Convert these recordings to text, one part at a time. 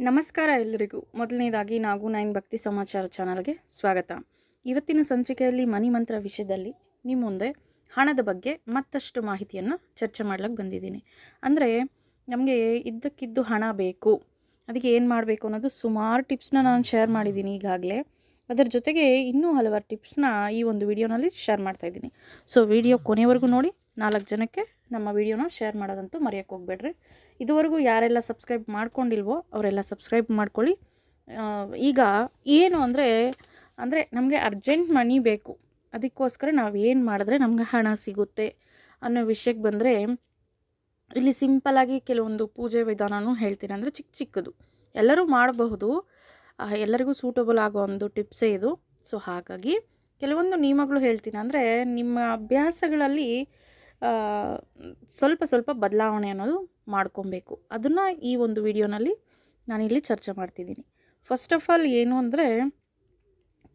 ನಮಸ್ಕಾರ ಎಲ್ಲರಿಗೂ. ಮೊದಲನೇದಾಗಿ ನಾವು 9 ಭಕ್ತಿ ಸಮಾಚಾರ ಚಾನಲ್ಗೆ ಸ್ವಾಗತ. ಇವತ್ತಿನ ಸಂಚಿಕೆಯಲ್ಲಿ ಮನಿ ಮಂತ್ರ ವಿಷಯದಲ್ಲಿ ನಿಮ್ಮ ಮುಂದೆ ಹಣದ ಬಗ್ಗೆ ಮತ್ತಷ್ಟು ಮಾಹಿತಿಯನ್ನು ಚರ್ಚೆ ಮಾಡ್ಲಿಕ್ಕೆ ಬಂದಿದ್ದೀನಿ. ಅಂದರೆ ನಮಗೆ ಇದ್ದಕ್ಕಿದ್ದು ಹಣ ಬೇಕು, ಅದಕ್ಕೆ ಏನು ಮಾಡಬೇಕು ಅನ್ನೋದು ಸುಮಾರು ಟಿಪ್ಸ್ನ ನಾನು ಶೇರ್ ಮಾಡಿದ್ದೀನಿ ಈಗಾಗಲೇ. ಅದರ ಜೊತೆಗೆ ಇನ್ನೂ ಹಲವಾರು ಟಿಪ್ಸ್ನ ಈ ಒಂದು ವಿಡಿಯೋನಲ್ಲಿ ಶೇರ್ ಮಾಡ್ತಾಯಿದ್ದೀನಿ. ಸೊ ವಿಡಿಯೋ ಕೊನೆವರೆಗೂ ನೋಡಿ, 4 ಜನಕ್ಕೆ ನಮ್ಮ ವಿಡಿಯೋನ ಶೇರ್ ಮಾಡೋದಂತೂ ಮರೆಯೋಕ್ಕೆ ಹೋಗಬೇಡ್ರಿ. ಇದುವರೆಗೂ ಯಾರೆಲ್ಲ ಸಬ್ಸ್ಕ್ರೈಬ್ ಮಾಡ್ಕೊಂಡಿಲ್ವೋ ಅವರೆಲ್ಲ ಸಬ್ಸ್ಕ್ರೈಬ್ ಮಾಡ್ಕೊಳ್ಳಿ. ಈಗ ಏನು ಅಂದರೆ ನಮಗೆ ಅರ್ಜೆಂಟ್ ಮನಿ ಬೇಕು, ಅದಕ್ಕೋಸ್ಕರ ನಾವು ಏನು ಮಾಡಿದ್ರೆ ನಮ್ಗೆ ಹಣ ಸಿಗುತ್ತೆ ಅನ್ನೋ ವಿಷಯಕ್ಕೆ ಬಂದರೆ, ಇಲ್ಲಿ ಸಿಂಪಲ್ಲಾಗಿ ಕೆಲವೊಂದು ಪೂಜೆ ವಿಧಾನನೂ ಹೇಳ್ತೀನಿ. ಅಂದರೆ ಚಿಕ್ಕ ಚಿಕ್ಕದು ಎಲ್ಲರೂ ಮಾಡಬಹುದು, ಎಲ್ಲರಿಗೂ ಸೂಟಬಲ್ ಆಗೋ ಒಂದು ಟಿಪ್ಸೇ ಇದು. ಸೊ ಹಾಗಾಗಿ ಕೆಲವೊಂದು ನಿಯಮಗಳು ಹೇಳ್ತೀನಿ. ಅಂದರೆ ನಿಮ್ಮ ಅಭ್ಯಾಸಗಳಲ್ಲಿ ಸ್ವಲ್ಪ ಸ್ವಲ್ಪ ಬದಲಾವಣೆ ಅನ್ನೋದು ಮಾಡ್ಕೊಬೇಕು. ಅದನ್ನು ಈ ಒಂದು ವಿಡಿಯೋನಲ್ಲಿ ನಾನಿಲ್ಲಿ ಚರ್ಚೆ ಮಾಡ್ತಿದ್ದೀನಿ. ಫಸ್ಟ್ ಆಫ್ ಆಲ್ ಏನು ಅಂದರೆ,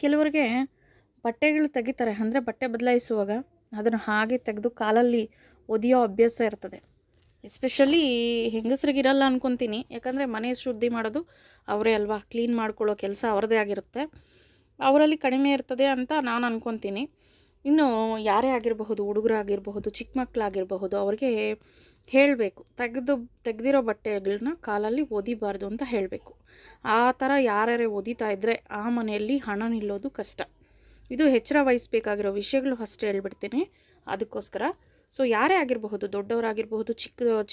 ಕೆಲವರಿಗೆ ಬಟ್ಟೆಗಳು ತೆಗಿತಾರೆ. ಅಂದರೆ ಬಟ್ಟೆ ಬದಲಾಯಿಸುವಾಗ ಅದನ್ನು ಹಾಗೆ ತೆಗೆದು ಕಾಲಲ್ಲಿ ಒದೆಯೋ ಅಭ್ಯಾಸ ಇರ್ತದೆ. ಎಸ್ಪೆಷಲಿ ಹೆಂಗಸ್ರಿಗಿರಲ್ಲ ಅನ್ಕೊತೀನಿ, ಯಾಕಂದರೆ ಮನೆ ಶುದ್ಧಿ ಮಾಡೋದು ಅವರೇ ಅಲ್ವಾ, ಕ್ಲೀನ್ ಮಾಡ್ಕೊಳ್ಳೋ ಕೆಲಸ ಅವ್ರದ್ದೇ ಆಗಿರುತ್ತೆ, ಅವರಲ್ಲಿ ಕಡಿಮೆ ಇರ್ತದೆ ಅಂತ ನಾನು ಅನ್ಕೊತೀನಿ. ಇನ್ನು ಯಾರೇ ಆಗಿರಬಹುದು, ಹುಡುಗರಾಗಿರಬಹುದು, ಚಿಕ್ಕ ಮಕ್ಕಳಾಗಿರಬಹುದು, ಅವ್ರಿಗೆ ಹೇಳಬೇಕು, ತೆಗೆದಿರೋ ಬಟ್ಟೆಗಳನ್ನ ಕಾಲಲ್ಲಿ ಒದಿಬಾರ್ದು ಅಂತ ಹೇಳಬೇಕು. ಆ ಥರ ಯಾರ್ಯಾರೇ ಒದಿತಾ ಇದ್ದರೆ ಆ ಮನೆಯಲ್ಲಿ ಹಣ ನಿಲ್ಲೋದು ಕಷ್ಟ. ಇದು ಎಚ್ಚರ ವಹಿಸಬೇಕಾಗಿರೋ ವಿಷಯಗಳು ಅಷ್ಟೇ ಹೇಳ್ಬಿಡ್ತೀನಿ. ಅದಕ್ಕೋಸ್ಕರ ಸೊ ಯಾರೇ ಆಗಿರಬಹುದು, ದೊಡ್ಡವರಾಗಿರಬಹುದು,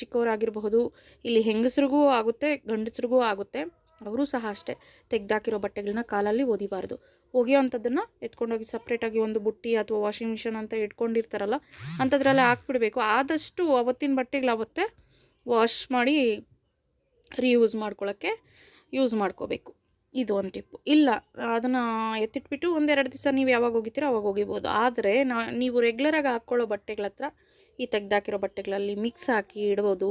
ಚಿಕ್ಕವರಾಗಿರಬಹುದು, ಇಲ್ಲಿ ಹೆಂಗಸ್ರಿಗೂ ಆಗುತ್ತೆ, ಗಂಡಸ್ರಿಗೂ ಆಗುತ್ತೆ, ಅವರು ಸಹ ಅಷ್ಟೇ ತೆಗೆದಾಕಿರೋ ಬಟ್ಟೆಗಳನ್ನ ಕಾಲಲ್ಲಿ ಒದಿಬಾರ್ದು. ಒಗೆಯೋವಂಥದ್ದನ್ನು ಎತ್ಕೊಂಡೋಗಿ ಸಪ್ರೇಟಾಗಿ ಒಂದು ಬುಟ್ಟಿ ಅಥವಾ ವಾಷಿಂಗ್ ಮಿಷನ್ ಅಂತ ಇಟ್ಕೊಂಡಿರ್ತಾರಲ್ಲ, ಅಂಥದ್ರಲ್ಲೇ ಹಾಕ್ಬಿಡಬೇಕು. ಆದಷ್ಟು ಅವತ್ತಿನ ಬಟ್ಟೆಗಳು ಅವತ್ತೇ ವಾಶ್ ಮಾಡಿ ರೀಯೂಸ್ ಮಾಡ್ಕೊಳ್ಳೋಕ್ಕೆ ಯೂಸ್ ಮಾಡ್ಕೋಬೇಕು. ಇದು ಒಂದು ಟಿಪ್ಪು. ಇಲ್ಲ ಅದನ್ನು ಎತ್ತಿಟ್ಬಿಟ್ಟು ಒಂದೆರಡು ದಿವಸ ನೀವು ಯಾವಾಗ ಹೋಗಿತೀರೋ ಅವಾಗ ಹೋಗಿಬೋದು. ಆದರೆ ನೀವು ರೆಗ್ಯುಲರಾಗಿ ಹಾಕ್ಕೊಳ್ಳೋ ಬಟ್ಟೆಗಳ ಹತ್ರ ಈ ತೆಗ್ದಾಕಿರೋ ಬಟ್ಟೆಗಳಲ್ಲಿ ಮಿಕ್ಸ್ ಹಾಕಿ ಇಡ್ಬೋದು,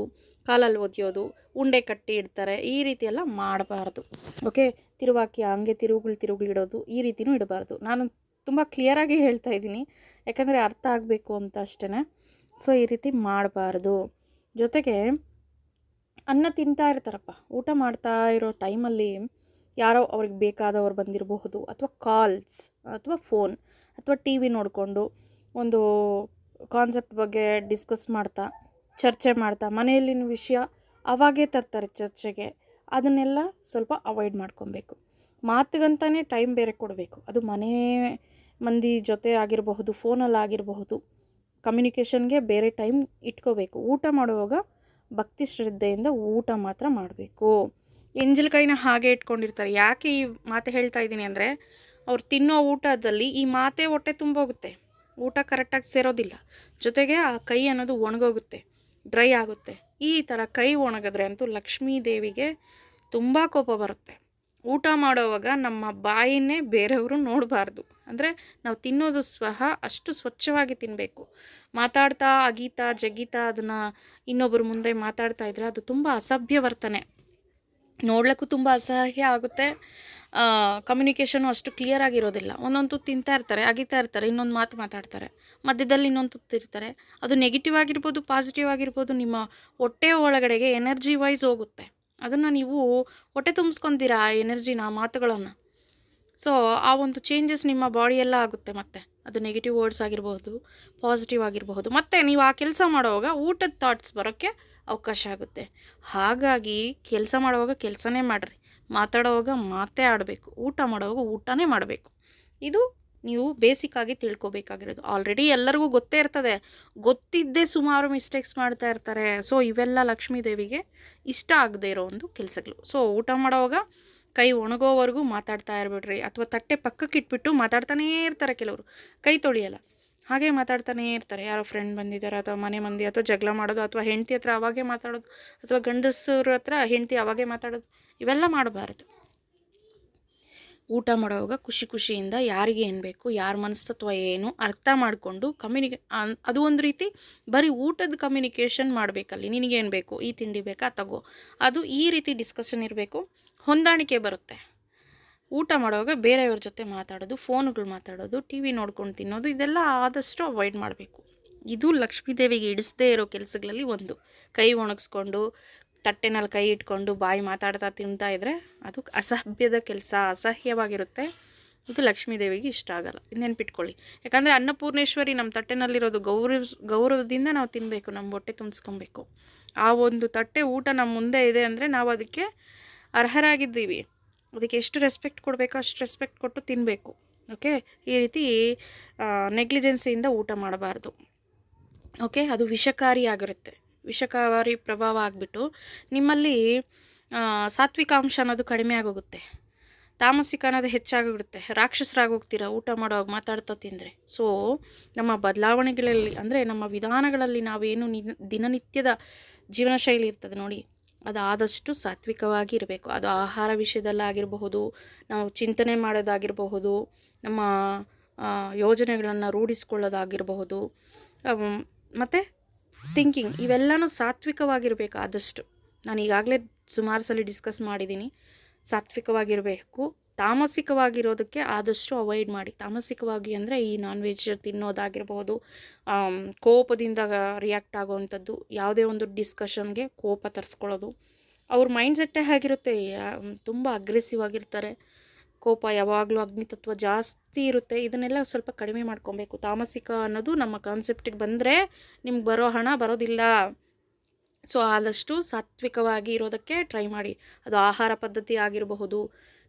ಕಾಲಲ್ಲಿ ಒದಿಯೋದು, ಉಂಡೆ ಕಟ್ಟಿ ಇಡ್ತಾರೆ, ಈ ರೀತಿ ಎಲ್ಲ ಮಾಡಬಾರ್ದು. ಓಕೆ, ತಿರುವಾಕಿ ಹಂಗೆ ತಿರುಗುಗಳು ಇಡೋದು, ಈ ರೀತಿಯೂ ಇಡಬಾರ್ದು. ನಾನು ತುಂಬ ಕ್ಲಿಯರಾಗಿ ಹೇಳ್ತಾ ಇದ್ದೀನಿ, ಯಾಕಂದರೆ ಅರ್ಥ ಆಗಬೇಕು ಅಂತ ಅಷ್ಟೇ. ಸೊ ಈ ರೀತಿ ಮಾಡಬಾರ್ದು. ಜೊತೆಗೆ ಅನ್ನ ತಿಂತಾ ಇರ್ತಾರಪ್ಪ, ಊಟ ಮಾಡ್ತಾ ಇರೋ ಟೈಮಲ್ಲಿ ಯಾರೋ ಅವ್ರಿಗೆ ಬೇಕಾದವ್ರು ಬಂದಿರಬಹುದು, ಅಥವಾ ಕಾಲ್ಸ್ ಅಥವಾ ಫೋನ್ ಅಥವಾ ಟಿ ವಿ ನೋಡಿಕೊಂಡು ಒಂದು ಕಾನ್ಸೆಪ್ಟ್ ಬಗ್ಗೆ ಡಿಸ್ಕಸ್ ಮಾಡ್ತಾ, ಚರ್ಚೆ ಮಾಡ್ತಾ, ಮನೆಯಲ್ಲಿನ ವಿಷಯ ಅವಾಗೇ ತರ್ತಾರೆ ಚರ್ಚೆಗೆ. ಅದನ್ನೆಲ್ಲ ಸ್ವಲ್ಪ ಅವಾಯ್ಡ್ ಮಾಡ್ಕೊಬೇಕು. ಮಾತಿಗಂತಲೇ ಟೈಮ್ ಬೇರೆ ಕೊಡಬೇಕು. ಅದು ಮನೆ ಮಂದಿ ಜೊತೆ ಆಗಿರಬಹುದು, ಫೋನಲ್ಲಿ ಆಗಿರಬಹುದು, ಕಮ್ಯುನಿಕೇಷನ್ಗೆ ಬೇರೆ ಟೈಮ್ ಇಟ್ಕೋಬೇಕು. ಊಟ ಮಾಡುವಾಗ ಭಕ್ತಿ ಶ್ರದ್ಧೆಯಿಂದ ಊಟ ಮಾತ್ರ ಮಾಡಬೇಕು. ಎಂಜಲ್ಕಾಯಿನ ಹಾಗೆ ಇಟ್ಕೊಂಡಿರ್ತಾರೆ. ಯಾಕೆ ಈ ಮಾತು ಹೇಳ್ತಾ ಇದ್ದೀನಿ ಅಂದರೆ, ಅವ್ರು ತಿನ್ನೋ ಊಟದಲ್ಲಿ ಈ ಮಾತೇ ಹೊಟ್ಟೆ ತುಂಬೋಗುತ್ತೆ, ಊಟ ಕರೆಕ್ಟಾಗಿ ಸೇರೋದಿಲ್ಲ. ಜೊತೆಗೆ ಆ ಕೈ ಅನ್ನೋದು ಒಣಗೋಗುತ್ತೆ, ಡ್ರೈ ಆಗುತ್ತೆ. ಈ ಥರ ಕೈ ಒಣಗಿದ್ರೆ ಅಂತೂ ಲಕ್ಷ್ಮೀ ದೇವಿಗೆ ತುಂಬ ಕೋಪ ಬರುತ್ತೆ. ಊಟ ಮಾಡೋವಾಗ ನಮ್ಮ ಬಾಯಿನೇ ಬೇರೆಯವರು ನೋಡಬಾರ್ದು. ಅಂದರೆ ನಾವು ತಿನ್ನೋದು ಅಷ್ಟು ಸ್ವಚ್ಛವಾಗಿ ತಿನ್ನಬೇಕು. ಮಾತಾಡ್ತಾ ಅಗೀತಾ ಜಗೀತಾ ಅದನ್ನು ಇನ್ನೊಬ್ಬರ ಮುಂದೆ ಮಾತಾಡ್ತಾ ಇದ್ದರೆ ಅದು ತುಂಬ ಅಸಭ್ಯ ವರ್ತನೆ, ನೋಡ್ಲಿಕ್ಕೂ ತುಂಬ ಅಸಹ್ಯ ಆಗುತ್ತೆ. ಕಮ್ಯುನಿಕೇಷನು ಅಷ್ಟು ಕ್ಲಿಯರ್ ಆಗಿರೋದಿಲ್ಲ. ಒಂದೊಂದು ತುತ್ತು ತಿಂತಾ ಇರ್ತಾರೆ, ಅಗಿತಾ ಇರ್ತಾರೆ, ಇನ್ನೊಂದು ಮಾತು ಮಾತಾಡ್ತಾರೆ, ಮಧ್ಯದಲ್ಲಿ ಇನ್ನೊಂದು ತುತ್ತು ಇರ್ತಾರೆ. ಅದು ನೆಗೆಟಿವ್ ಆಗಿರ್ಬೋದು, ಪಾಸಿಟಿವ್ ಆಗಿರ್ಬೋದು, ನಿಮ್ಮ ಹೊಟ್ಟೆ ಒಳಗಡೆಗೆ ಎನರ್ಜಿ ವೈಸ್ ಹೋಗುತ್ತೆ. ಅದನ್ನು ನೀವು ಹೊಟ್ಟೆ ತುಂಬಿಸ್ಕೊತೀರಾ ಆ ಎನರ್ಜಿನ, ಮಾತುಗಳನ್ನು. ಸೊ ಆ ಒಂದು ಚೇಂಜಸ್ ನಿಮ್ಮ ಬಾಡಿಯೆಲ್ಲ ಆಗುತ್ತೆ. ಮತ್ತು ಅದು ನೆಗೆಟಿವ್ ವರ್ಡ್ಸ್ ಆಗಿರ್ಬೋದು, ಪಾಸಿಟಿವ್ ಆಗಿರಬಹುದು. ಮತ್ತು ನೀವು ಆ ಕೆಲಸ ಮಾಡುವಾಗ ಊಟದ ಥಾಟ್ಸ್ ಬರೋಕ್ಕೆ ಅವಕಾಶ ಆಗುತ್ತೆ. ಹಾಗಾಗಿ ಕೆಲಸ ಮಾಡುವಾಗ ಕೆಲಸನೇ ಮಾಡಿರಿ, ಮಾತಾಡೋವಾಗ ಮಾತೇ ಆಡಬೇಕು, ಊಟ ಮಾಡುವಾಗ ಊಟನೇ ಮಾಡಬೇಕು. ಇದು ನೀವು ಬೇಸಿಕ್ಕಾಗಿ ತಿಳ್ಕೊಬೇಕಾಗಿರೋದು. ಆಲ್ರೆಡಿ ಎಲ್ಲರಿಗೂ ಗೊತ್ತೇ ಇರ್ತದೆ, ಗೊತ್ತಿದ್ದೇ ಸುಮಾರು ಮಿಸ್ಟೇಕ್ಸ್ ಮಾಡ್ತಾ ಇರ್ತಾರೆ. ಸೊ ಇವೆಲ್ಲ ಲಕ್ಷ್ಮೀ ದೇವಿಗೆ ಇಷ್ಟ ಆಗದೆ ಇರೋ ಒಂದು ಕೆಲಸಗಳು. ಸೊ ಊಟ ಮಾಡೋವಾಗ ಕೈ ಒಣಗೋವರೆಗೂ ಮಾತಾಡ್ತಾ ಇರಬೇಡ್ರಿ, ಅಥವಾ ತಟ್ಟೆ ಪಕ್ಕಕ್ಕೆ ಇಟ್ಬಿಟ್ಟು ಮಾತಾಡ್ತಾನೇ ಇರ್ತಾರೆ ಕೆಲವರು, ಕೈ ತೊಳಿಯಲ್ಲ, ಹಾಗೆ ಮಾತಾಡ್ತಾನೇ ಇರ್ತಾರೆ. ಯಾರೋ ಫ್ರೆಂಡ್ ಬಂದಿದ್ದಾರೆ ಅಥವಾ ಮನೆ ಮಂದಿ, ಅಥವಾ ಜಗಳ ಮಾಡೋದು, ಅಥವಾ ಹೆಂಡತಿ ಹತ್ರ ಅವಾಗೇ ಮಾತಾಡೋದು, ಅಥವಾ ಗಂಡಸರ ಹತ್ರ ಹೆಂಡತಿ ಅವಾಗೇ ಮಾತಾಡೋದು, ಇವೆಲ್ಲ ಮಾಡಬಾರ್ದು. ಊಟ ಮಾಡುವಾಗ ಖುಷಿ ಖುಷಿಯಿಂದ ಯಾರಿಗೆ ಏನು ಬೇಕು, ಯಾರ ಮನಸ್ತತ್ವ ಏನು ಅರ್ಥ ಮಾಡಿಕೊಂಡು ಅದು ಒಂದು ರೀತಿ ಬರೀ ಊಟದ ಕಮ್ಯುನಿಕೇಷನ್ ಮಾಡಬೇಕಲ್ಲಿ. ನಿನಗೇನು ಬೇಕು, ಈ ತಿಂಡಿ ಬೇಕಾ ತಗೋ, ಅದು ಈ ರೀತಿ ಡಿಸ್ಕಷನ್ ಇರಬೇಕು. ಹೊಂದಾಣಿಕೆ ಬರುತ್ತೆ. ಊಟ ಮಾಡುವಾಗ ಬೇರೆಯವ್ರ ಜೊತೆ ಮಾತಾಡೋದು, ಫೋನುಗಳು ಮಾತಾಡೋದು, ಟಿ ವಿ ನೋಡ್ಕೊಂಡು ತಿನ್ನೋದು, ಇದೆಲ್ಲ ಆದಷ್ಟು ಅವಾಯ್ಡ್ ಮಾಡಬೇಕು. ಇದು ಲಕ್ಷ್ಮೀ ದೇವಿಗೆ ಇಡಿಸದೇ ಇರೋ ಕೆಲಸಗಳಲ್ಲಿ ಒಂದು. ಕೈ ಒಣಗಿಸ್ಕೊಂಡು ತಟ್ಟೆನಲ್ಲಿ ಕೈ ಇಟ್ಕೊಂಡು ಬಾಯಿ ಮಾತಾಡ್ತಾ ತಿಂತಾ ಇದ್ದರೆ ಅದು ಅಸಭ್ಯದ ಕೆಲಸ, ಅಸಹ್ಯವಾಗಿರುತ್ತೆ. ಇದು ಲಕ್ಷ್ಮೀದೇವಿಗೆ ಇಷ್ಟ ಆಗಲ್ಲ, ನೆನ್ಪಿಟ್ಕೊಳ್ಳಿ. ಯಾಕಂದರೆ ಅನ್ನಪೂರ್ಣೇಶ್ವರಿ ನಮ್ಮ ತಟ್ಟೆನಲ್ಲಿರೋದು ಗೌರವದಿಂದ ನಾವು ತಿನ್ನಬೇಕು, ನಮ್ಮ ಹೊಟ್ಟೆ ತುಂಬಿಸ್ಕೊಬೇಕು. ಆ ಒಂದು ತಟ್ಟೆ ಊಟ ನಮ್ಮ ಮುಂದೆ ಇದೆ ಅಂದರೆ ನಾವು ಅದಕ್ಕೆ ಅರ್ಹರಾಗಿದ್ದೀವಿ. ಅದಕ್ಕೆ ಎಷ್ಟು ರೆಸ್ಪೆಕ್ಟ್ ಕೊಡಬೇಕೋ ಅಷ್ಟು ರೆಸ್ಪೆಕ್ಟ್ ಕೊಟ್ಟು ತಿನ್ನಬೇಕು. ಓಕೆ, ಈ ರೀತಿ ನೆಗ್ಲಿಜೆನ್ಸಿಯಿಂದ ಊಟ ಮಾಡಬಾರ್ದು. ಓಕೆ, ಅದು ವಿಷಕಾರಿಯಾಗಿರುತ್ತೆ. ವಿಷಕಾರಿ ಪ್ರಭಾವ ಆಗಿಬಿಟ್ಟು ನಿಮ್ಮಲ್ಲಿ ಸಾತ್ವಿಕಾಂಶ ಅನ್ನೋದು ಕಡಿಮೆ ಆಗೋಗುತ್ತೆ, ತಾಮಸಿಕ ಅನ್ನೋದು ಹೆಚ್ಚಾಗಿಬಿಡುತ್ತೆ, ರಾಕ್ಷಸರಾಗೋಗ್ತೀರ ಊಟ ಮಾಡೋವಾಗ ಮಾತಾಡ್ತಾ ತಿಂದರೆ. ಸೊ ನಮ್ಮ ಬದಲಾವಣೆಗಳಲ್ಲಿ ಅಂದರೆ ನಮ್ಮ ವಿಧಾನಗಳಲ್ಲಿ ನಾವೇನು ದಿನನಿತ್ಯದ ಜೀವನ ಶೈಲಿ ಇರ್ತದೆ ನೋಡಿ, ಅದು ಆದಷ್ಟು ಸಾತ್ವಿಕವಾಗಿ ಇರಬೇಕು. ಅದು ಆಹಾರ ವಿಷಯದಲ್ಲಾಗಿರಬಹುದು, ನಾವು ಚಿಂತನೆ ಮಾಡೋದಾಗಿರಬಹುದು, ನಮ್ಮ ಯೋಜನೆಗಳನ್ನು ರೂಢಿಸ್ಕೊಳ್ಳೋದಾಗಿರಬಹುದು, ಮತ್ತು ಥಿಂಕಿಂಗ್, ಇವೆಲ್ಲನೂ ಸಾತ್ವಿಕವಾಗಿರಬೇಕು ಆದಷ್ಟು. ನಾನು ಈಗಾಗಲೇ ಸುಮಾರು ಸಲ ಡಿಸ್ಕಸ್ ಮಾಡಿದ್ದೀನಿ. ಸಾತ್ವಿಕವಾಗಿರಬೇಕು. ತಾಮಸಿಕವಾಗಿರೋದಕ್ಕೆ ಆದಷ್ಟು ಅವಾಯ್ಡ್ ಮಾಡಿ. ತಾಮಸಿಕವಾಗಿ ಅಂದರೆ ಈ ನಾನ್ ವೆಜ್ ತಿನ್ನೋದಾಗಿರ್ಬೋದು, ಕೋಪದಿಂದ ರಿಯಾಕ್ಟ್ ಆಗೋವಂಥದ್ದು, ಯಾವುದೇ ಒಂದು ಡಿಸ್ಕಷನ್ಗೆ ಕೋಪ ತರಿಸ್ಕೊಳ್ಳೋದು. ಅವ್ರ ಮೈಂಡ್ಸೆಟ್ಟೇ ಆಗಿರುತ್ತೆ, ತುಂಬ ಅಗ್ರೆಸಿವ್ ಆಗಿರ್ತಾರೆ, ಕೋಪ ಯಾವಾಗಲೂ ಅಗ್ನಿತತ್ವ ಜಾಸ್ತಿ ಇರುತ್ತೆ. ಇದನ್ನೆಲ್ಲ ಸ್ವಲ್ಪ ಕಡಿಮೆ ಮಾಡ್ಕೊಬೇಕು. ತಾಮಸಿಕ ಅನ್ನೋದು ನಮ್ಮ ಕಾನ್ಸೆಪ್ಟಿಗೆ ಬಂದರೆ ನಿಮ್ಗೆ ಬರೋ ಹಣ ಬರೋದಿಲ್ಲ. ಸೊ ಆದಷ್ಟು ಸಾತ್ವಿಕವಾಗಿ ಇರೋದಕ್ಕೆ ಟ್ರೈ ಮಾಡಿ. ಅದು ಆಹಾರ ಪದ್ಧತಿ ಆಗಿರಬಹುದು,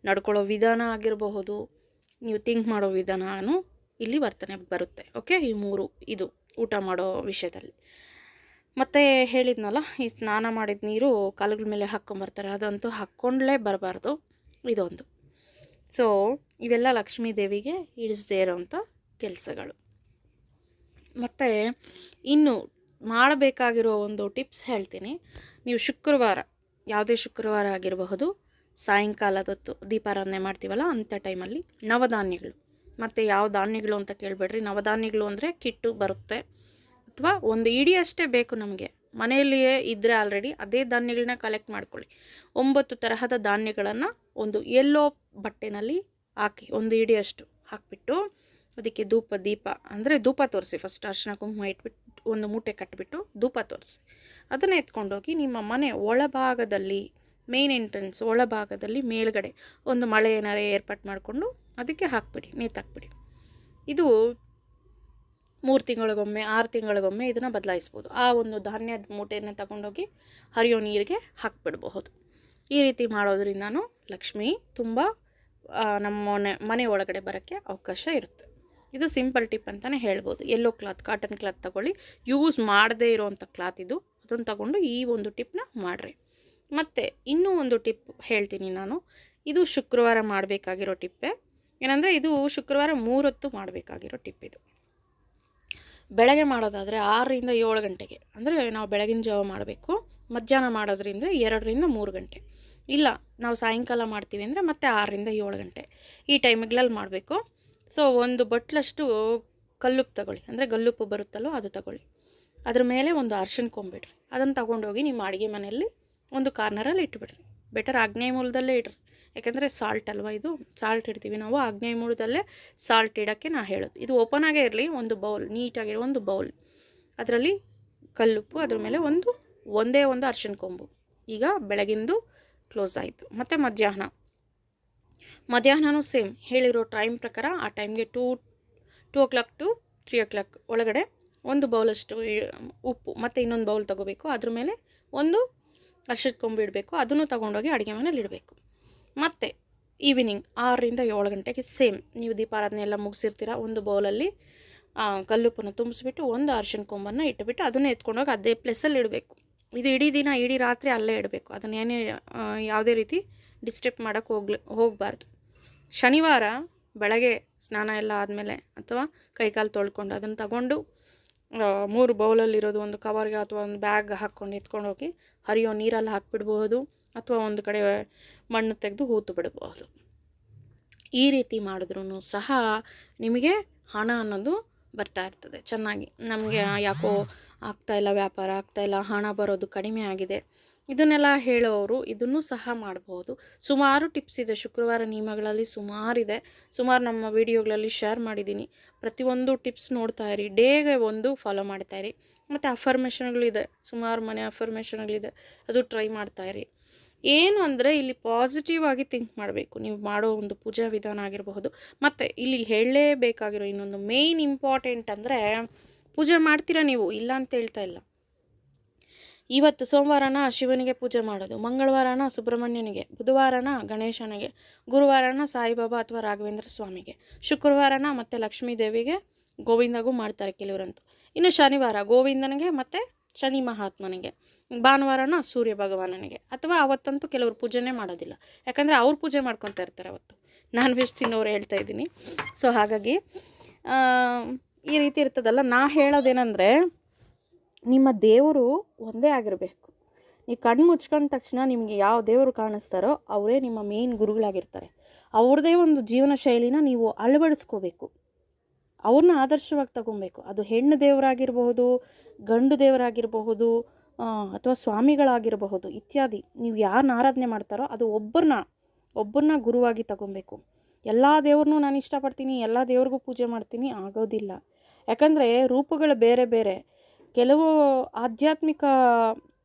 ನಡ್ಕೊಳ್ಳೋ ವಿಧಾನ ಆಗಿರಬಹುದು, ನೀವು ಥಿಂಕ್ ಮಾಡೋ ವಿಧಾನನೂ ಇಲ್ಲಿ ವರ್ತನೆ ಬರುತ್ತೆ. ಓಕೆ, ಈ ಮೂರು ಇದು ಊಟ ಮಾಡೋ ವಿಷಯದಲ್ಲಿ. ಮತ್ತು ಹೇಳಿದ್ನಲ್ಲ, ಈ ಸ್ನಾನ ಮಾಡಿದ ನೀರು ಕಾಲುಗಳ ಮೇಲೆ ಹಾಕ್ಕೊಂಬರ್ತಾರೆ, ಅದಂತೂ ಹಾಕ್ಕೊಂಡ್ಲೇ ಬರಬಾರ್ದು, ಇದೊಂದು. ಸೊ ಇವೆಲ್ಲ ಲಕ್ಷ್ಮೀ ದೇವಿಗೆ ಇಳಿಸದೇ ಇರೋವಂಥ ಕೆಲಸಗಳು. ಮತ್ತು ಇನ್ನು ಮಾಡಬೇಕಾಗಿರೋ ಒಂದು ಟಿಪ್ಸ್ ಹೇಳ್ತೀನಿ. ನೀವು ಶುಕ್ರವಾರ, ಯಾವುದೇ ಶುಕ್ರವಾರ ಆಗಿರಬಹುದು, ಸಾಯಂಕಾಲದೊತ್ತು ದೀಪಾರಾಧನೆ ಮಾಡ್ತೀವಲ್ಲ ಅಂಥ ಟೈಮಲ್ಲಿ ನವಧಾನ್ಯಗಳು, ಮತ್ತು ಯಾವ ಧಾನ್ಯಗಳು ಅಂತ ಕೇಳಬೇಡ್ರಿ. ನವಧಾನ್ಯಗಳು ಅಂದರೆ ಕಿಟ್ಟು ಬರುತ್ತೆ, ಅಥವಾ ಒಂದು ಇಡೀ ಅಷ್ಟೇ ಬೇಕು ನಮಗೆ, ಮನೆಯಲ್ಲಿಯೇ ಇದ್ದರೆ ಆಲ್ರೆಡಿ ಅದೇ ಧಾನ್ಯಗಳನ್ನ ಕಲೆಕ್ಟ್ ಮಾಡ್ಕೊಳ್ಳಿ. 9 ತರಹದ ಧಾನ್ಯಗಳನ್ನು ಒಂದು ಎಲ್ಲೋ ಬಟ್ಟೆನಲ್ಲಿ ಹಾಕಿ, ಒಂದು ಇಡೀ ಅಷ್ಟು ಹಾಕಿಬಿಟ್ಟು ಅದಕ್ಕೆ ದೀಪ ಅಂದರೆ ಧೂಪ ತೋರಿಸಿ. ಫಸ್ಟ್ ಅರಿಶಿನ ಕುಂಕುಮ ಇಟ್ಬಿಟ್ಟು ಒಂದು ಮೂಟೆ ಕಟ್ಟಿಬಿಟ್ಟು ಧೂಪ ತೋರಿಸಿ. ಅದನ್ನು ಎತ್ಕೊಂಡೋಗಿ ನಿಮ್ಮ ಮನೆ ಒಳಭಾಗದಲ್ಲಿ, ಮೇನ್ ಎಂಟ್ರೆನ್ಸ್ ಒಳಭಾಗದಲ್ಲಿ ಮೇಲ್ಗಡೆ ಒಂದು ಮಳೆ ಏನಾರೇ ಏರ್ಪಾಟ್ ಮಾಡಿಕೊಂಡು ಅದಕ್ಕೆ ಹಾಕ್ಬಿಡಿ, ನೇತಾಕ್ಬಿಡಿ. ಇದು 3 ತಿಂಗಳಿಗೊಮ್ಮೆ 6 ತಿಂಗಳಿಗೊಮ್ಮೆ ಇದನ್ನು ಬದಲಾಯಿಸ್ಬೋದು. ಆ ಒಂದು ಧಾನ್ಯದ ಮೂಟೆಯನ್ನು ತಗೊಂಡೋಗಿ ಹರಿಯೋ ನೀರಿಗೆ ಹಾಕಿಬಿಡಬಹುದು. ಈ ರೀತಿ ಮಾಡೋದ್ರಿಂದನೂ ಲಕ್ಷ್ಮಿ ತುಂಬ ನಮ್ಮ ಮನೆ ಒಳಗಡೆ ಬರೋಕ್ಕೆ ಅವಕಾಶ ಇರುತ್ತೆ. ಇದು ಸಿಂಪಲ್ ಟಿಪ್ ಅಂತಲೇ ಹೇಳ್ಬೋದು. ಎಲ್ಲೋ ಕ್ಲಾತ್, ಕಾಟನ್ ಕ್ಲಾತ್ ತಗೊಳ್ಳಿ, ಯೂಸ್ ಮಾಡದೇ ಇರೋವಂಥ ಕ್ಲಾತ್ ಇದು, ಅದನ್ನು ತಗೊಂಡು ಈ ಒಂದು ಟಿಪ್ನ ಮಾಡಿರಿ. ಮತ್ತು ಇನ್ನೂ ಒಂದು ಟಿಪ್ ಹೇಳ್ತೀನಿ ನಾನು. ಇದು ಶುಕ್ರವಾರ ಮಾಡಬೇಕಾಗಿರೋ ಟಿಪ್ಪೇ. ಏನಂದರೆ ಇದು ಶುಕ್ರವಾರ 3 ಹೊತ್ತು ಮಾಡಬೇಕಾಗಿರೋ ಟಿಪ್ ಇದು. ಬೆಳಗ್ಗೆ ಮಾಡೋದಾದರೆ 6ರಿಂದ 7 ಗಂಟೆಗೆ, ಅಂದರೆ ನಾವು ಬೆಳಗಿನ ಜಾವ ಮಾಡಬೇಕು. ಮಧ್ಯಾಹ್ನ ಮಾಡೋದ್ರಿಂದ 2ರಿಂದ 3 ಗಂಟೆ. ಇಲ್ಲ ನಾವು ಸಾಯಂಕಾಲ ಮಾಡ್ತೀವಿ ಅಂದರೆ ಮತ್ತೆ 6ರಿಂದ 7 ಗಂಟೆ ಈ ಟೈಮ್ಗಳಲ್ಲಿ ಮಾಡಬೇಕು. ಸೊ ಒಂದು ಬಟ್ಲಷ್ಟು ಕಲ್ಲುಪ್ಪು ತಗೊಳ್ಳಿ, ಅಂದರೆ ಗಲ್ಲುಪ್ಪು ಬರುತ್ತಲ್ಲೋ ಅದು ತಗೊಳ್ಳಿ. ಅದ್ರ ಮೇಲೆ ಒಂದು ಅರ್ಶಿನ ಕೊಂಬಿಡ್ರಿ. ಅದನ್ನು ತಗೊಂಡೋಗಿ ನಿಮ್ಮ ಅಡುಗೆ ಮನೆಯಲ್ಲಿ ಒಂದು ಕಾರ್ನರಲ್ಲಿ ಇಟ್ಬಿಡ್ರಿ. ಬೆಟರ್ ಆಗ್ನೇಯ ಮೂಲದಲ್ಲೇ ಇಡ್ರಿ, ಯಾಕೆಂದರೆ ಸಾಲ್ಟ್ ಅಲ್ವಾ, ಇದು ಸಾಲ್ಟ್ ಇಡ್ತೀವಿ ನಾವು. ಆಗ್ನೇಯ ಮೂಲದಲ್ಲೇ ಸಾಲ್ಟ್ ಇಡೋಕ್ಕೆ ನಾ ಹೇಳೋದು. ಇದು ಓಪನ್ ಆಗೇ ಇರಲಿ, ಒಂದು ಬೌಲ್, ನೀಟಾಗಿರೋ ಒಂದು ಬೌಲ್, ಅದರಲ್ಲಿ ಕಲ್ಲುಪ್ಪು, ಅದ್ರ ಮೇಲೆ ಒಂದೇ ಒಂದು ಅರ್ಶಿನ ಕೊಂಬು. ಈಗ ಬೆಳಗಿಂದು ಕ್ಲೋಸ್ ಆಯಿತು. ಮತ್ತು ಮಧ್ಯಾಹ್ನನೂ ಸೇಮ್ ಹೇಳಿರೋ ಟೈಮ್ ಪ್ರಕಾರ ಆ ಟೈಮ್ಗೆ 2 o'clock to 3 o'clock ಒಳಗಡೆ ಒಂದು ಬೌಲಷ್ಟು ಉಪ್ಪು ಮತ್ತು ಇನ್ನೊಂದು ಬೌಲ್ ತೊಗೋಬೇಕು. ಅದ್ರ ಮೇಲೆ ಒಂದು ಅರ್ಶಿನ ಕೊಂಬು ಇಡಬೇಕು. ಅದನ್ನು ತೊಗೊಂಡೋಗಿ ಅಡುಗೆ ಮನೇಲಿ ಇಡಬೇಕು. ಮತ್ತು ಈವ್ನಿಂಗ್ 6ರಿಂದ 7 ಗಂಟೆಗೆ ಸೇಮ್ ನೀವು ದೀಪಾರಾಧನೆ ಎಲ್ಲ ಮುಗಿಸಿರ್ತೀರ. ಒಂದು ಬೌಲಲ್ಲಿ ಕಲ್ಲುಪ್ಪನ್ನು ತುಂಬಿಸ್ಬಿಟ್ಟು ಒಂದು ಅರ್ಶಿನ ಕೊಂಬನ್ನು ಇಟ್ಟುಬಿಟ್ಟು ಅದನ್ನು ಎತ್ಕೊಂಡೋಗಿ ಅದೇ ಪ್ಲೇಸಲ್ಲಿ ಇಡಬೇಕು. ಇದು ಇಡೀ ದಿನ ಇಡೀ ರಾತ್ರಿ ಅಲ್ಲೇ ಇಡಬೇಕು. ಅದನ್ನೇನೇ ಯಾವುದೇ ರೀತಿ ಡಿಸ್ಟರ್ಬ್ ಮಾಡೋಕ್ಕೆ ಹೋಗಬಾರ್ದು. ಶನಿವಾರ ಬೆಳಗ್ಗೆ ಸ್ನಾನ ಎಲ್ಲ ಆದಮೇಲೆ ಅಥವಾ ಕೈಕಾಲು ತೊಳ್ಕೊಂಡು ಅದನ್ನು ತಗೊಂಡು 3 ಬೌಲಲ್ಲಿರೋದು ಒಂದು ಕವರ್ಗೆ ಅಥವಾ ಒಂದು ಬ್ಯಾಗ್ ಹಾಕ್ಕೊಂಡು ಎತ್ಕೊಂಡೋಗಿ ಹರಿಯೋ ನೀರಲ್ಲಿ ಹಾಕಿಬಿಡ್ಬೋದು, ಅಥವಾ ಒಂದು ಕಡೆ ಮಣ್ಣು ತೆಗೆದು ಹೂತು ಬಿಡಬಹುದು. ಈ ರೀತಿ ಮಾಡಿದ್ರೂ ಸಹ ನಿಮಗೆ ಹಣ ಅನ್ನೋದು ಬರ್ತಾ ಇರ್ತದೆ ಚೆನ್ನಾಗಿ. ನಮಗೆ ಯಾಕೋ ಆಗ್ತಾಯಿಲ್ಲ, ವ್ಯಾಪಾರ ಆಗ್ತಾಯಿಲ್ಲ, ಹಣ ಬರೋದು ಕಡಿಮೆ ಆಗಿದೆ, ಇದನ್ನೆಲ್ಲ ಹೇಳೋರು ಇದನ್ನು ಸಹ ಮಾಡ್ಬೋದು. ಸುಮಾರು ಟಿಪ್ಸ್ ಇದೆ, ಶುಕ್ರವಾರ ನಿಯಮಗಳಲ್ಲಿ ಸುಮಾರಿದೆ. ಸುಮಾರು ನಮ್ಮ ವಿಡಿಯೋಗಳಲ್ಲಿ ಶೇರ್ ಮಾಡಿದ್ದೀನಿ. ಪ್ರತಿಯೊಂದು ಟಿಪ್ಸ್ ನೋಡ್ತಾಯಿರಿ, ಡೇಗೆ ಒಂದು ಫಾಲೋ ಮಾಡ್ತಾಯಿರಿ. ಮತ್ತು ಅಫರ್ಮೇಷನ್ಗಳಿದೆ, ಸುಮಾರು ಮನೆ ಅಫರ್ಮೇಷನ್ಗಳಿದೆ, ಅದು ಟ್ರೈ ಮಾಡ್ತಾಯಿರಿ. ಏನು ಅಂದರೆ ಇಲ್ಲಿ ಪಾಸಿಟಿವ್ ಆಗಿ ಥಿಂಕ್ ಮಾಡಬೇಕು ನೀವು ಮಾಡೋ ಒಂದು ಪೂಜಾ ವಿಧಾನ ಆಗಿರಬಹುದು. ಮತ್ತು ಇಲ್ಲಿ ಹೇಳಲೇಬೇಕಾಗಿರೋ ಇನ್ನೊಂದು ಮೇಯ್ನ್ ಇಂಪಾರ್ಟೆಂಟ್ ಅಂದರೆ, ಪೂಜೆ ಮಾಡ್ತೀರಾ ನೀವು, ಇಲ್ಲ ಅಂತ ಹೇಳ್ತಾ ಇಲ್ಲ. ಇವತ್ತು ಸೋಮವಾರನ ಶಿವನಿಗೆ ಪೂಜೆ ಮಾಡೋದು, ಮಂಗಳವಾರನ ಸುಬ್ರಹ್ಮಣ್ಯನಿಗೆ, ಬುಧವಾರನ ಗಣೇಶನಿಗೆ, ಗುರುವಾರನ ಸಾಯಿಬಾಬಾ ಅಥವಾ ರಾಘವೇಂದ್ರ ಸ್ವಾಮಿಗೆ, ಶುಕ್ರವಾರನ ಮತ್ತು ಲಕ್ಷ್ಮೀ ದೇವಿಗೆ, ಗೋವಿಂದಗೂ ಮಾಡ್ತಾರೆ ಕೆಲವರಂತೂ. ಇನ್ನು ಶನಿವಾರ ಗೋವಿಂದನಿಗೆ ಮತ್ತು ಶನಿ ಮಹಾತ್ಮನಿಗೆ, ಭಾನುವಾರನ ಸೂರ್ಯ ಭಗವಾನನಿಗೆ. ಅಥವಾ ಅವತ್ತಂತೂ ಕೆಲವರು ಪೂಜೆನೇ ಮಾಡೋದಿಲ್ಲ, ಯಾಕಂದರೆ ಅವ್ರು ಪೂಜೆ ಮಾಡ್ಕೊತಾ ಇರ್ತಾರೆ ಅವತ್ತು, ನಾನ್ ವೆಜ್ ತಿನ್ನೋರು ಹೇಳ್ತಾ ಇದ್ದೀನಿ. ಸೊ ಹಾಗಾಗಿ ಈ ರೀತಿ ಇರ್ತದಲ್ಲ. ನಾ ಹೇಳೋದೇನೆಂದರೆ, ನಿಮ್ಮ ದೇವರು ಒಂದೇ ಆಗಿರಬೇಕು. ನೀವು ಕಣ್ಣು ಮುಚ್ಕೊಂಡ ತಕ್ಷಣ ನಿಮಗೆ ಯಾವ ದೇವರು ಕಾಣಿಸ್ತಾರೋ ಅವರೇ ನಿಮ್ಮ ಮೇನ್ ಗುರುಗಳಾಗಿರ್ತಾರೆ. ಅವ್ರದ್ದೇ ಒಂದು ಜೀವನ ಶೈಲಿನ ನೀವು ಅಳವಡಿಸ್ಕೋಬೇಕು, ಅವ್ರನ್ನ ಆದರ್ಶವಾಗಿ ತಗೊಬೇಕು. ಅದು ಹೆಣ್ಣು ದೇವರಾಗಿರಬಹುದು, ಗಂಡು ದೇವರಾಗಿರಬಹುದು, ಅಥವಾ ಸ್ವಾಮಿಗಳಾಗಿರಬಹುದು ಇತ್ಯಾದಿ. ನೀವು ಯಾರನ್ನ ಆರಾಧನೆ ಮಾಡ್ತಾರೋ ಅದು ಒಬ್ಬರನ್ನ ಗುರುವಾಗಿ ತಗೊಬೇಕು. ಎಲ್ಲ ದೇವ್ರನ್ನೂ ನಾನು ಇಷ್ಟಪಡ್ತೀನಿ, ಎಲ್ಲ ದೇವ್ರಿಗೂ ಪೂಜೆ ಮಾಡ್ತೀನಿ ಆಗೋದಿಲ್ಲ. ಯಾಕಂದರೆ ರೂಪಗಳು ಬೇರೆ ಬೇರೆ. ಕೆಲವು ಆಧ್ಯಾತ್ಮಿಕ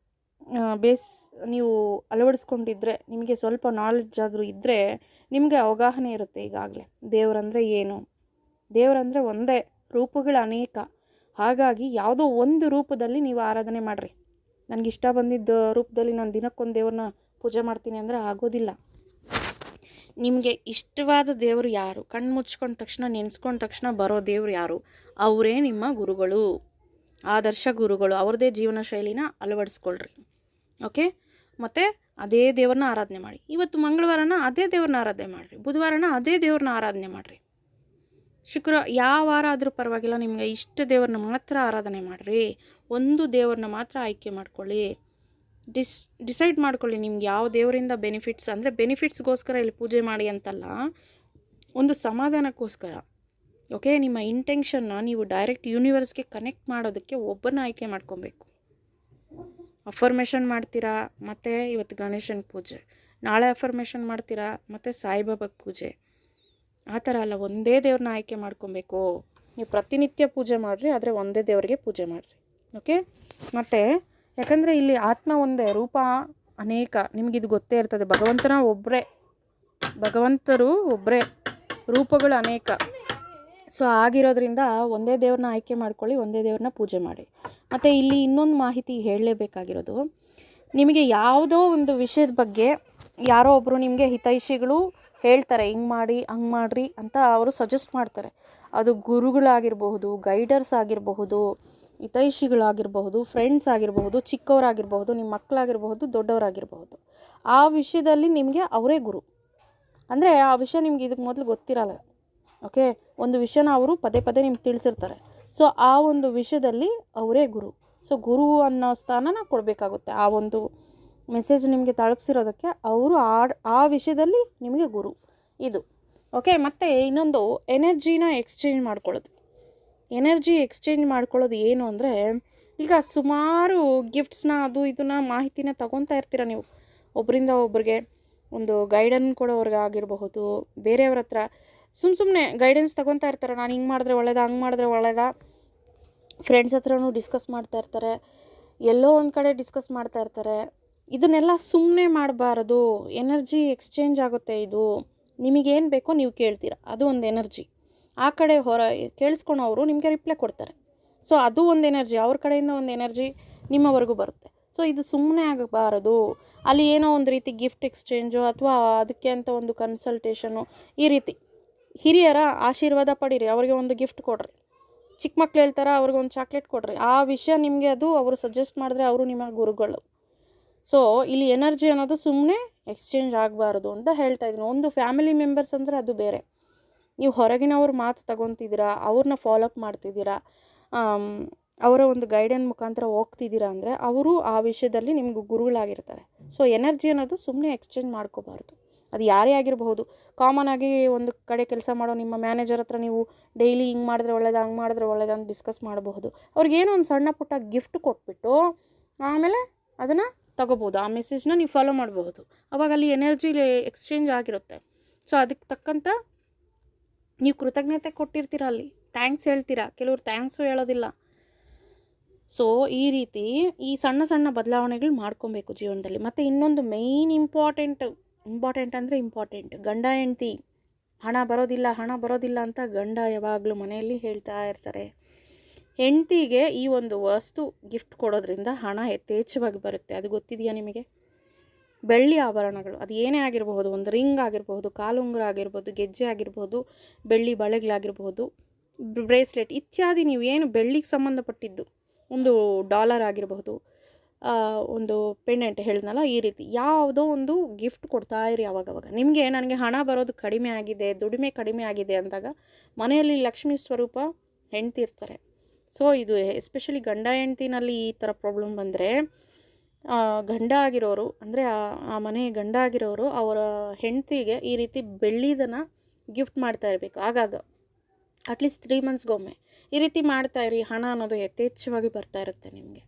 ಬೇಸ್ ನೀವು ಅಳವಡಿಸ್ಕೊಂಡಿದ್ರೆ, ನಿಮಗೆ ಸ್ವಲ್ಪ ನಾಲೆಡ್ಜ್ ಆದರೂ ಇದ್ದರೆ ನಿಮಗೆ ಅವಗಾಹನೆ ಇರುತ್ತೆ ಈಗಾಗಲೇ. ದೇವರಂದರೆ ಏನು, ದೇವರಂದರೆ ಒಂದೇ, ರೂಪಗಳು ಅನೇಕ. ಹಾಗಾಗಿ ಯಾವುದೋ ಒಂದು ರೂಪದಲ್ಲಿ ನೀವು ಆರಾಧನೆ ಮಾಡಿರಿ. ನನಗಿಷ್ಟ ಬಂದಿದ್ದ ರೂಪದಲ್ಲಿ ನಾನು ದಿನಕ್ಕೊಂದು ದೇವ್ರನ್ನ ಪೂಜೆ ಮಾಡ್ತೀನಿ ಅಂದರೆ ಆಗೋದಿಲ್ಲ. ನಿಮಗೆ ಇಷ್ಟವಾದ ದೇವರು ಯಾರು, ಕಣ್ಣು ಮುಚ್ಕೊಂಡ ತಕ್ಷಣ ನೆನೆಸ್ಕೊಂಡ ತಕ್ಷಣ ಬರೋ ದೇವರು ಯಾರು, ಅವರೇ ನಿಮ್ಮ ಗುರುಗಳು, ಆದರ್ಶ ಗುರುಗಳು. ಅವ್ರದ್ದೇ ಜೀವನ ಶೈಲಿನ ಅಳವಡಿಸ್ಕೊಳ್ರಿ. ಓಕೆ. ಮತ್ತು ಅದೇ ದೇವ್ರನ್ನ ಆರಾಧನೆ ಮಾಡಿ. ಇವತ್ತು ಮಂಗಳವಾರನ ಅದೇ ದೇವ್ರನ್ನ ಆರಾಧನೆ ಮಾಡಿರಿ, ಬುಧವಾರನ ಅದೇ ದೇವ್ರನ್ನ ಆರಾಧನೆ ಮಾಡಿರಿ, ಯಾವ ವಾರ ಆದರೂ ಪರವಾಗಿಲ್ಲ, ನಿಮಗೆ ಇಷ್ಟ ದೇವ್ರನ್ನ ಮಾತ್ರ ಆರಾಧನೆ ಮಾಡಿರಿ. ಒಂದು ದೇವ್ರನ್ನ ಮಾತ್ರ ಆಯ್ಕೆ ಮಾಡ್ಕೊಳ್ಳಿ. ಡಿಸೈಡ್ ಮಾಡ್ಕೊಳ್ಳಿ ನಿಮ್ಗೆ ಯಾವ ದೇವರಿಂದ ಬೆನಿಫಿಟ್ಸ್. ಅಂದರೆ ಬೆನಿಫಿಟ್ಸ್ಗೋಸ್ಕರ ಇಲ್ಲಿ ಪೂಜೆ ಮಾಡಿ ಅಂತಲ್ಲ, ಒಂದು ಸಮಾಧಾನಕ್ಕೋಸ್ಕರ. ಓಕೆ. ನಿಮ್ಮ ಇಂಟೆನ್ಷನ್ನ ನೀವು ಡೈರೆಕ್ಟ್ ಯೂನಿವರ್ಸ್ಗೆ ಕನೆಕ್ಟ್ ಮಾಡೋದಕ್ಕೆ ಒಬ್ಬರನ್ನ ಆಯ್ಕೆ ಮಾಡ್ಕೊಬೇಕು. ಅಫರ್ಮೇಷನ್ ಮಾಡ್ತೀರಾ, ಮತ್ತು ಇವತ್ತು ಗಣೇಶನ ಪೂಜೆ, ನಾಳೆ ಅಫರ್ಮೇಷನ್ ಮಾಡ್ತೀರಾ, ಮತ್ತು ಸಾಯಿಬಾಬಾಗೆ ಪೂಜೆ. ಆ ಥರ ಅಲ್ಲ, ಒಂದೇ ದೇವ್ರನ್ನ ಆಯ್ಕೆ ಮಾಡ್ಕೊಬೇಕು. ನೀವು ಪ್ರತಿನಿತ್ಯ ಪೂಜೆ ಮಾಡಿರಿ, ಆದರೆ ಒಂದೇ ದೇವರಿಗೆ ಪೂಜೆ ಮಾಡಿರಿ. ಓಕೆ. ಮತ್ತು ಯಾಕಂದರೆ ಇಲ್ಲಿ ಆತ್ಮ ಒಂದೇ, ರೂಪ ಅನೇಕ. ನಿಮಗಿದು ಗೊತ್ತೇ ಇರ್ತದೆ. ಭಗವಂತರು ಒಬ್ಬರೇ, ರೂಪಗಳು ಅನೇಕ. ಸೊ ಆಗಿರೋದ್ರಿಂದ ಒಂದೇ ದೇವ್ರನ್ನ ಆಯ್ಕೆ ಮಾಡ್ಕೊಳ್ಳಿ, ಒಂದೇ ದೇವ್ರನ್ನ ಪೂಜೆ ಮಾಡಿ. ಮತ್ತು ಇಲ್ಲಿ ಇನ್ನೊಂದು ಮಾಹಿತಿ ಹೇಳಲೇಬೇಕಾಗಿರೋದು, ನಿಮಗೆ ಯಾವುದೋ ಒಂದು ವಿಷಯದ ಬಗ್ಗೆ ಯಾರೋ ಒಬ್ಬರು ನಿಮಗೆ ಹಿತೈಷಿಗಳು ಹೇಳ್ತಾರೆ, ಹಿಂಗೆ ಮಾಡಿ ಹಂಗೆ ಮಾಡಿರಿ ಅಂತ ಅವರು ಸಜೆಸ್ಟ್ ಮಾಡ್ತಾರೆ. ಅದು ಗುರುಗಳಾಗಿರಬಹುದು, ಗೈಡರ್ಸ್ ಆಗಿರಬಹುದು, ಹಿತೈಷಿಗಳಾಗಿರಬಹುದು, ಫ್ರೆಂಡ್ಸ್ ಆಗಿರಬಹುದು, ಚಿಕ್ಕವರಾಗಿರಬಹುದು, ನಿಮ್ಮ ಮಕ್ಕಳಾಗಿರಬಹುದು, ದೊಡ್ಡವರಾಗಿರಬಹುದು. ಆ ವಿಷಯದಲ್ಲಿ ನಿಮಗೆ ಅವರೇ ಗುರು. ಅಂದರೆ ಆ ವಿಷಯ ನಿಮ್ಗೆ ಇದಕ್ಕೆ ಮೊದಲು ಗೊತ್ತಿರಲ್ಲ. ಓಕೆ. ಒಂದು ವಿಷಯನ ಅವರು ಪದೇ ಪದೇ ನಿಮ್ಗೆ ತಿಳಿಸಿರ್ತಾರೆ. ಸೊ ಆ ಒಂದು ವಿಷಯದಲ್ಲಿ ಅವರೇ ಗುರು. ಸೊ ಗುರು ಅನ್ನೋ ಸ್ಥಾನನ ಕೊಡಬೇಕಾಗುತ್ತೆ. ಆ ಒಂದು ಮೆಸೇಜ್ ನಿಮಗೆ ತಲುಪಿಸಿರೋದಕ್ಕೆ ಅವರು ಆ ವಿಷಯದಲ್ಲಿ ನಿಮಗೆ ಗುರು ಇದು. ಓಕೆ. ಮತ್ತು ಇನ್ನೊಂದು ಎನರ್ಜಿನ ಎಕ್ಸ್ಚೇಂಜ್ ಮಾಡ್ಕೊಳ್ಳೋದು. ಎನರ್ಜಿ ಎಕ್ಸ್ಚೇಂಜ್ ಮಾಡ್ಕೊಳ್ಳೋದು ಏನು ಅಂದರೆ, ಈಗ ಸುಮಾರು ಗಿಫ್ಟ್ಸ್ನ ಅದು ಇದನ್ನ ಮಾಹಿತಿನ ತಗೊತಾ ಇರ್ತೀರ ನೀವು. ಒಬ್ಬರಿಂದ ಒಬ್ರಿಗೆ ಒಂದು ಗೈಡನ್ ಕೊಡೋವ್ರಿಗೆ ಆಗಿರಬಹುದು, ಬೇರೆಯವ್ರ ಹತ್ರ ಸುಮ್ಮನೆ ಗೈಡೆನ್ಸ್ ತಗೊತಾ ಇರ್ತಾರೆ. ನಾನು ಹಿಂಗೆ ಮಾಡಿದ್ರೆ ಒಳ್ಳೇದಾ, ಹಂಗೆ ಮಾಡಿದ್ರೆ ಒಳ್ಳೇದಾ, ಫ್ರೆಂಡ್ಸ್ ಹತ್ರನೂ ಡಿಸ್ಕಸ್ ಮಾಡ್ತಾ ಇರ್ತಾರೆ, ಎಲ್ಲೋ ಒಂದು ಕಡೆ ಡಿಸ್ಕಸ್ ಮಾಡ್ತಾ ಇರ್ತಾರೆ. ಇದನ್ನೆಲ್ಲ ಸುಮ್ಮನೆ ಮಾಡಬಾರದು. ಎನರ್ಜಿ ಎಕ್ಸ್ಚೇಂಜ್ ಆಗುತ್ತೆ. ಇದು ನಿಮಗೇನು ಬೇಕೋ ನೀವು ಕೇಳ್ತೀರಾ, ಅದು ಒಂದು ಎನರ್ಜಿ. ಆ ಕಡೆ ಕೇಳಿಸ್ಕೊಳೋರು ನಿಮಗೆ ರಿಪ್ಲೈ ಕೊಡ್ತಾರೆ. ಸೊ ಅದು ಒಂದು ಎನರ್ಜಿ, ಅವ್ರ ಕಡೆಯಿಂದ ಒಂದು ಎನರ್ಜಿ ನಿಮ್ಮವರೆಗೂ ಬರುತ್ತೆ. ಸೊ ಇದು ಸುಮ್ಮನೆ ಆಗಬಾರದು. ಅಲ್ಲಿ ಏನೋ ಒಂದು ರೀತಿ ಗಿಫ್ಟ್ ಎಕ್ಸ್ಚೇಂಜು ಅಥವಾ ಅದಕ್ಕೆ ಅಂತ ಒಂದು ಕನ್ಸಲ್ಟೇಷನು, ಈ ರೀತಿ ಹಿರಿಯರ ಆಶೀರ್ವಾದ ಪಡೀರಿ, ಅವ್ರಿಗೆ ಒಂದು ಗಿಫ್ಟ್ ಕೊಡ್ರಿ. ಚಿಕ್ಕ ಮಕ್ಳು ಹೇಳ್ತಾರೆ, ಅವ್ರಿಗೆ ಒಂದು ಚಾಕ್ಲೇಟ್ ಕೊಡ್ರಿ. ಆ ವಿಷಯ ನಿಮಗೆ ಅದು ಅವರು ಸಜೆಸ್ಟ್ ಮಾಡಿದ್ರೆ ಅವರು ನಿಮ್ಮ ಗುರುಗಳು. ಸೊ ಇಲ್ಲಿ ಎನರ್ಜಿ ಅನ್ನೋದು ಸುಮ್ಮನೆ ಎಕ್ಸ್ಚೇಂಜ್ ಆಗಬಾರ್ದು ಅಂತ ಹೇಳ್ತಾ ಇದ್ದೀನಿ. ಒಂದು ಫ್ಯಾಮಿಲಿ ಮೆಂಬರ್ಸ್ ಅಂದರೆ ಅದು ಬೇರೆ. ನೀವು ಹೊರಗಿನವ್ರ ಮಾತು ತಗೊತಿದ್ದೀರಾ, ಅವ್ರನ್ನ ಫಾಲೋಅಪ್ ಮಾಡ್ತಿದ್ದೀರಾ, ಅವರ ಒಂದು ಗೈಡೆನ್ ಮುಖಾಂತರ ಹೋಗ್ತಿದ್ದೀರಾ ಅಂದರೆ ಅವರು ಆ ವಿಷಯದಲ್ಲಿ ನಿಮ್ಗೆ ಗುರುಗಳಾಗಿರ್ತಾರೆ. ಸೊ ಎನರ್ಜಿ ಅನ್ನೋದು ಸುಮ್ಮನೆ ಎಕ್ಸ್ಚೇಂಜ್ ಮಾಡ್ಕೋಬಾರ್ದು. ಅದು ಯಾರೇ ಆಗಿರಬಹುದು. ಕಾಮನ್ ಆಗಿ ಒಂದು ಕಡೆ ಕೆಲಸ ಮಾಡೋ ನಿಮ್ಮ ಮ್ಯಾನೇಜರ್ ಹತ್ರ ನೀವು ಡೈಲಿ ಹಿಂಗೆ ಮಾಡಿದ್ರೆ ಒಳ್ಳೇದು, ಹಂಗೆ ಮಾಡಿದ್ರೆ ಒಳ್ಳೇದು ಅಂತ ಡಿಸ್ಕಸ್ ಮಾಡಬಹುದು. ಅವ್ರಿಗೇನೋ ಒಂದು ಸಣ್ಣ ಪುಟ್ಟ ಗಿಫ್ಟ್ ಕೊಟ್ಬಿಟ್ಟು ಆಮೇಲೆ ಅದನ್ನು ತಗೋಬೋದು. ಆ ಮೆಸೇಜ್ನ ನೀವು ಫಾಲೋ ಮಾಡಬಹುದು. ಅವಾಗ ಅಲ್ಲಿ ಎನರ್ಜಿ ಎಕ್ಸ್ಚೇಂಜ್ ಆಗಿರುತ್ತೆ. ಸೊ ಅದಕ್ಕೆ ತಕ್ಕಂಥ ನೀವು ಕೃತಜ್ಞತೆ ಕೊಟ್ಟಿರ್ತೀರ, ಅಲ್ಲಿ ಥ್ಯಾಂಕ್ಸ್ ಹೇಳ್ತೀರಾ. ಕೆಲವರು ಥ್ಯಾಂಕ್ಸು ಹೇಳೋದಿಲ್ಲ. ಸೊ ಈ ರೀತಿ ಈ ಸಣ್ಣ ಸಣ್ಣ ಬದಲಾವಣೆಗಳು ಮಾಡ್ಕೊಬೇಕು ಜೀವನದಲ್ಲಿ. ಮತ್ತು ಇನ್ನೊಂದು ಮೇಯ್ನ್ ಇಂಪಾರ್ಟೆಂಟ್ ಅಂದರೆ ಗಂಡ ಹೆಂಡ್ತಿ ಹಣ ಬರೋದಿಲ್ಲ ಅಂತ ಗಂಡ ಯಾವಾಗಲೂ ಮನೆಯಲ್ಲಿ ಹೇಳ್ತಾ ಇರ್ತಾರೆ. ಹೆಂಡ್ತಿಗೆ ಈ ಒಂದು ವಸ್ತು ಗಿಫ್ಟ್ ಕೊಡೋದ್ರಿಂದ ಹಣ ಯಥೇಚ್ಛವಾಗಿ ಬರುತ್ತೆ. ಅದು ಗೊತ್ತಿದೆಯಾ ನಿಮಗೆ? ಬೆಳ್ಳಿ ಆಭರಣಗಳು, ಅದು ಏನೇ ಆಗಿರಬಹುದು, ಒಂದು ರಿಂಗ್ ಆಗಿರಬಹುದು, ಕಾಲುಂಗುರ ಆಗಿರ್ಬೋದು, ಗೆಜ್ಜೆ ಆಗಿರ್ಬೋದು, ಬೆಳ್ಳಿ ಬಳೆಗಳಾಗಿರ್ಬೋದು, ಬ್ರೇಸ್ಲೆಟ್ ಇತ್ಯಾದಿ ನೀವೇನು ಬೆಳ್ಳಿಗೆ ಸಂಬಂಧಪಟ್ಟಿದ್ದು, ಒಂದು ಡಾಲರ್ ಆಗಿರಬಹುದು, ಒಂದು ಪೆಂಡೆಂಟ್ ಹೇಳಿದ್ನಲ್ಲ, ಈ ರೀತಿ ಯಾವುದೋ ಒಂದು ಗಿಫ್ಟ್ ಕೊಡ್ತಾ ಇರಿ ಅವಾಗವಾಗ. ನನಗೆ ಹಣ ಬರೋದು ಕಡಿಮೆ ಆಗಿದೆ, ದುಡಿಮೆ ಕಡಿಮೆ ಆಗಿದೆ ಅಂದಾಗ ಮನೆಯಲ್ಲಿ ಲಕ್ಷ್ಮೀ ಸ್ವರೂಪ ಹೆಂಡ್ತಿ ಇರ್ತಾರೆ. ಸೊ ಇದು ಎಸ್ಪೆಷಲಿ ಗಂಡ ಹೆಂಡ್ತಿನಲ್ಲಿ ಈ ಥರ ಪ್ರಾಬ್ಲಮ್ ಬಂದರೆ ಗಂಡ ಆಗಿರೋರು ಅಂದರೆ ಆ ಮನೆ ಗಂಡ ಆಗಿರೋರು ಅವರ ಹೆಂಡ್ತಿಗೆ ಈ ರೀತಿ ಬೆಳ್ಳಿದನ್ನು ಗಿಫ್ಟ್ ಮಾಡ್ತಾ ಇರಬೇಕು. ಆಗಾಗ ಅಟ್ಲೀಸ್ಟ್ 3 ಮಂತ್ಸ್ಗೊಮ್ಮೆ ಈ ರೀತಿ ಮಾಡ್ತಾಯಿರಿ. ಹಣ ಅನ್ನೋದು ಯಥೇಚ್ಛವಾಗಿ ಬರ್ತಾ ಇರುತ್ತೆ ನಿಮಗೆ.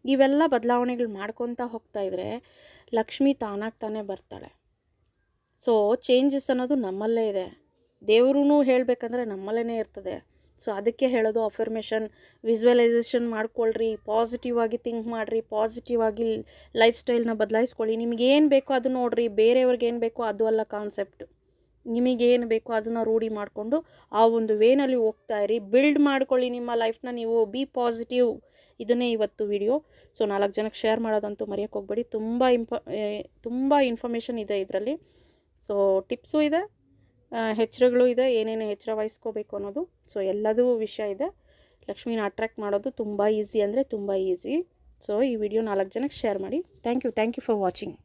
ಇವೆಲ್ಲ ಬದಲಾವಣೆಗಳು ಮಾಡ್ಕೊತಾ ಹೋಗ್ತಾಯಿದ್ರೆ ಲಕ್ಷ್ಮಿ ತಾನಾಗ್ತಾನೆ ಬರ್ತಾಳೆ. ಸೊ ಚೇಂಜಸ್ ಅನ್ನೋದು ನಮ್ಮಲ್ಲೇ ಇದೆ. ದೇವ್ರೂ ಹೇಳಬೇಕಂದ್ರೆ ನಮ್ಮಲ್ಲೇ ಇರ್ತದೆ. ಸೊ ಅದಕ್ಕೆ ಹೇಳೋದು ಅಫರ್ಮೇಷನ್, ವಿಜುವಲೈಸೇಷನ್ ಮಾಡ್ಕೊಳ್ರಿ, ಪಾಸಿಟಿವ್ ಆಗಿ ಥಿಂಕ್ ಮಾಡಿರಿ, ಪಾಸಿಟಿವ್ ಆಗಿ ಲೈಫ್ ಸ್ಟೈಲ್ನ ಬದಲಾಯಿಸ್ಕೊಳ್ಳಿ. ನಿಮಗೇನು ಬೇಕೋ ಅದು ನೋಡಿರಿ, ಬೇರೆಯವ್ರಿಗೆ ಏನು ಬೇಕೋ ಅದು ಅಲ್ಲ ಕಾನ್ಸೆಪ್ಟ್. ನಿಮಗೇನು ಬೇಕೋ ಅದನ್ನು ರೂಢಿ ಮಾಡಿಕೊಂಡು ಆ ಒಂದು ವೇನಲ್ಲಿ ಹೋಗ್ತಾ ಇರಿ. ಬಿಲ್ಡ್ ಮಾಡ್ಕೊಳ್ಳಿ ನಿಮ್ಮ ಲೈಫ್ನ ನೀವು. B positive. ಇದನ್ನೇ ಇವತ್ತು ವಿಡಿಯೋ. ಸೊ 4 ಜನಕ್ಕೆ ಶೇರ್ ಮಾಡೋದಂತೂ ಮರೆಯೋಕ್ಕೆ ಹೋಗ್ಬೇಡಿ. ತುಂಬ ಇನ್ಫಾರ್ಮೇಷನ್ ಇದೆ ಇದರಲ್ಲಿ. ಸೊ ಟಿಪ್ಸು ಇದೆ, ಎಚ್ಚರಗಳು ಇದೆ, ಏನೇನು ಎಚ್ಚರ ವಹಿಸ್ಕೋಬೇಕು ಅನ್ನೋದು. ಸೊ ಎಲ್ಲದೂ ವಿಷಯ ಇದೆ. ಲಕ್ಷ್ಮಿನ ಅಟ್ರ್ಯಾಕ್ಟ್ ಮಾಡೋದು ತುಂಬ ಈಸಿ ಅಂದರೆ ತುಂಬ ಈಸಿ. ಸೊ ಈ ವಿಡಿಯೋ 4 ಜನಕ್ಕೆ ಶೇರ್ ಮಾಡಿ. Thank you for watching.